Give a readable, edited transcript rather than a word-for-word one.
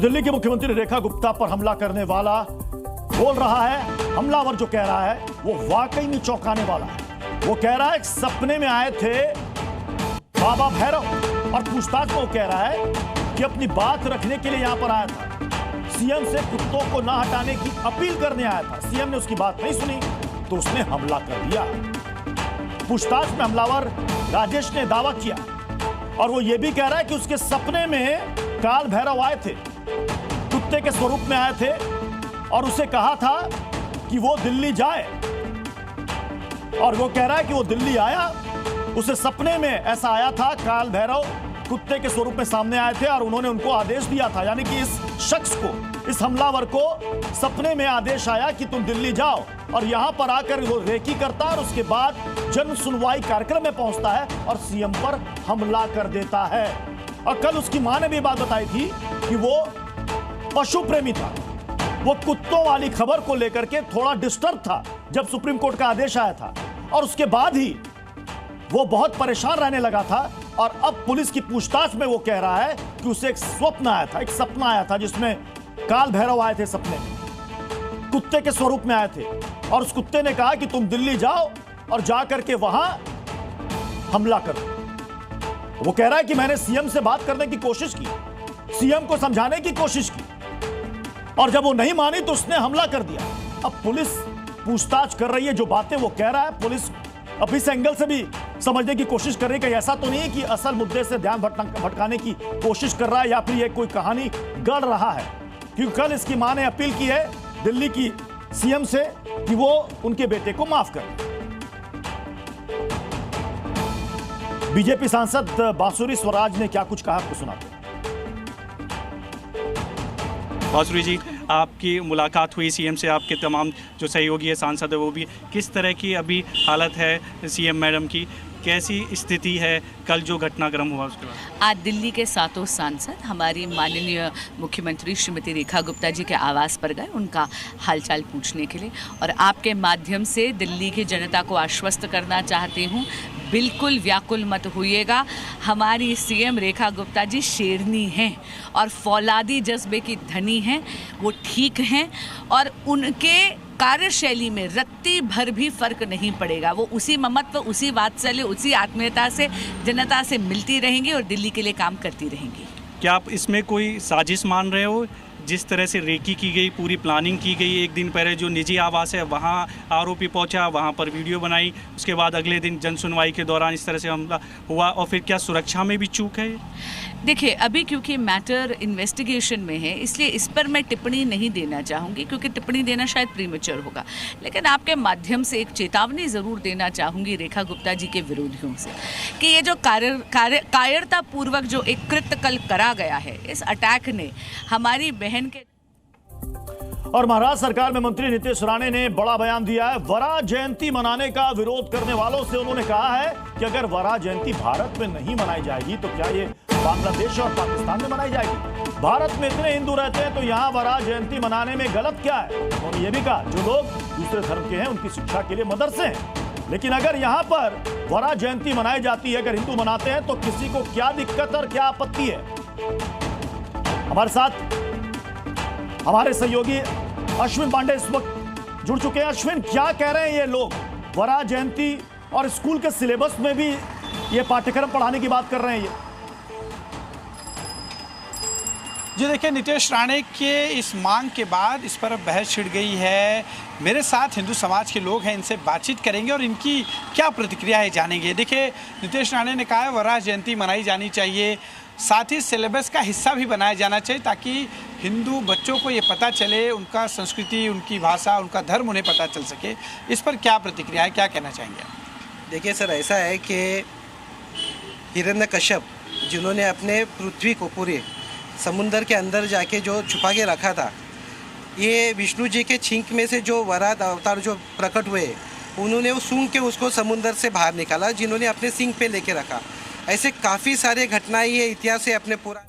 दिल्ली की मुख्यमंत्री रेखा गुप्ता पर हमला करने वाला बोल रहा है, हमलावर जो कह रहा है वो वाकई में चौंकाने वाला है। वो कह रहा है सपने में आए थे बाबा भैरव, और पूछताछ में वो कह रहा है कि अपनी बात रखने के लिए यहां पर आया था, सीएम से कुत्तों को ना हटाने की अपील करने आया था। सीएम ने उसकी बात नहीं सुनी तो उसने हमला कर दिया। पूछताछ में हमलावर राजेश ने दावा किया और वो ये भी कह रहा है कि उसके सपने में काल भैरव आए थे, कुत्ते के स्वरूप में आए थे और उसे कहा था कि वो दिल्ली जाए। और वो कह रहा है कि वो दिल्ली आया, उसे सपने में ऐसा आया था, काल भैरव कुत्ते के स्वरूप में सामने आए थे और उन्होंने उनको आदेश दिया था, यानी कि इस शख्स को, इस हमलावर को सपने में आदेश आया कि तुम दिल्ली जाओ, और यहां पर आकर वो रेकी करता है और उसके बाद जन सुनवाई कार्यक्रम में पहुंचता है और सीएम पर हमला कर देता है। और कल उसकी मां ने भी बात बताई थी कि वो पशु प्रेमी था, वो कुत्तों वाली खबर को लेकर के थोड़ा डिस्टर्ब था जब सुप्रीम कोर्ट का आदेश आया था, और उसके बाद ही वो बहुत परेशान रहने लगा था। और अब पुलिस की पूछताछ में वो कह रहा है कि उसे एक स्वप्न आया था, एक सपना आया था जिसमें काल भैरव आए थे, सपने में कुत्ते के स्वरूप में आए थे, और उस कुत्ते ने कहा कि तुम दिल्ली जाओ और जाकर के वहां हमला करो। वो कह रहा है कि मैंने सीएम से बात करने की कोशिश की, सीएम को समझाने की कोशिश की, और जब वो नहीं मानी तो उसने हमला कर दिया। अब पुलिस पूछताछ कर रही है, जो बातें वो कह रहा है पुलिस अब इस एंगल से भी समझने की कोशिश कर रही है कि ऐसा तो नहीं है कि असल मुद्दे से ध्यान भटकाने की कोशिश कर रहा है या फिर ये कोई कहानी गढ़ रहा है। क्योंकि कल इसकी मां ने अपील की है दिल्ली की सीएम से कि वो उनके बेटे को माफ कर। बीजेपी सांसद बांसुरी स्वराज ने क्या कुछ कहा, आपको सुनाते हैं। बांसुरी जी, आपकी मुलाकात हुई सीएम से, आपके तमाम जो सहयोगी है, सांसद है, वो भी, किस तरह की अभी हालत है सीएम मैडम की, कैसी स्थिति है, कल जो घटनाक्रम हुआ उसके बाद? आज दिल्ली के सातों सांसद हमारी माननीय मुख्यमंत्री श्रीमती रेखा गुप्ता जी के आवास पर गए उनका हालचाल पूछने के लिए, और आपके माध्यम से दिल्ली की जनता को आश्वस्त करना चाहती हूँ, बिल्कुल व्याकुल मत होइएगा। हमारी सीएम रेखा गुप्ता जी शेरनी हैं और फौलादी जज्बे की धनी हैं, वो ठीक हैं और उनके कार्यशैली में रत्ती भर भी फर्क नहीं पड़ेगा। वो उसी ममत्व, उसी वात्सल्य, उसी आत्मीयता से जनता से मिलती रहेंगी और दिल्ली के लिए काम करती रहेंगी। क्या आप इसमें कोई साजिश मान रहे हो? जिस तरह से रेकी की गई, पूरी प्लानिंग की गई, एक दिन पहले जो निजी आवास है वहाँ आरोपी पहुँचा, वहाँ पर वीडियो बनाई, उसके बाद अगले दिन जन सुनवाई के दौरान इस तरह से हमला हुआ, और फिर क्या सुरक्षा में भी चूक है? देखिए, अभी क्योंकि मैटर इन्वेस्टिगेशन में है इसलिए इस पर मैं टिप्पणी नहीं देना चाहूँगी, क्योंकि टिप्पणी देना शायद प्रीमेच्योर होगा। लेकिन आपके माध्यम से एक चेतावनी ज़रूर देना चाहूँगी रेखा गुप्ता जी के विरोधियों से कि ये जो कायरतापूर्वक जो एक कृत्य कल करा गया है, इस अटैक ने हमारी बहन के। और महाराष्ट्र सरकार में मंत्री नीतीश राणे ने बड़ा बयान दिया है। वरा जयंती मनाने का विरोध करने वालों से उन्होंने कहा है कि अगर वरा जयंती भारत में नहीं मनाई जाएगी तो क्या ये बांग्लादेश और पाकिस्तान में मनाई जाएगी? भारत में इतने हिंदू रहते हैं तो यहाँ वरा जयंती मनाने में गलत क्या है? उन्होंने ये भी कहा जो लोग दूसरे धर्म के हैं उनकी शिक्षा के लिए मदरसे हैं, लेकिन अगर यहाँ पर वरा जयंती मनाई जाती है, अगर हिंदू मनाते हैं तो किसी को क्या दिक्कत और क्या आपत्ति है? हमारे साथ हमारे सहयोगी अश्विन पांडे इस वक्त जुड़ चुके हैं। अश्विन, क्या कह रहे हैं ये लोग? वरा जयंती और स्कूल के सिलेबस में भी ये पाठ्यक्रम पढ़ाने की बात कर रहे हैं ये। जी देखिए, नीतीश राणे के इस मांग के बाद इस पर बहस छिड़ गई है। मेरे साथ हिंदू समाज के लोग हैं, इनसे बातचीत करेंगे और इनकी क्या प्रतिक्रिया है जानेंगे। देखिए, नीतीश राणे ने कहा है वरा जयंती मनाई जानी चाहिए, साथ ही सिलेबस का हिस्सा भी बनाया जाना चाहिए ताकि हिंदू बच्चों को ये पता चले, उनका संस्कृति, उनकी भाषा, उनका धर्म उन्हें पता चल सके। इस पर क्या प्रतिक्रिया है, क्या कहना चाहेंगे आप? देखिए सर, ऐसा है कि हिरण्यकश्यप जिन्होंने अपने पृथ्वी को पूरे समुंदर के अंदर जाके जो छुपा के रखा था, ये विष्णु जी के छींक में से जो वरात अवतार जो प्रकट हुए, उन्होंने वो सूंघ के उसको समुंदर से बाहर निकाला, जिन्होंने अपने सिंह पे लेके रखा। ऐसे काफ़ी सारे घटनाएं ये इतिहास से अपने पूरा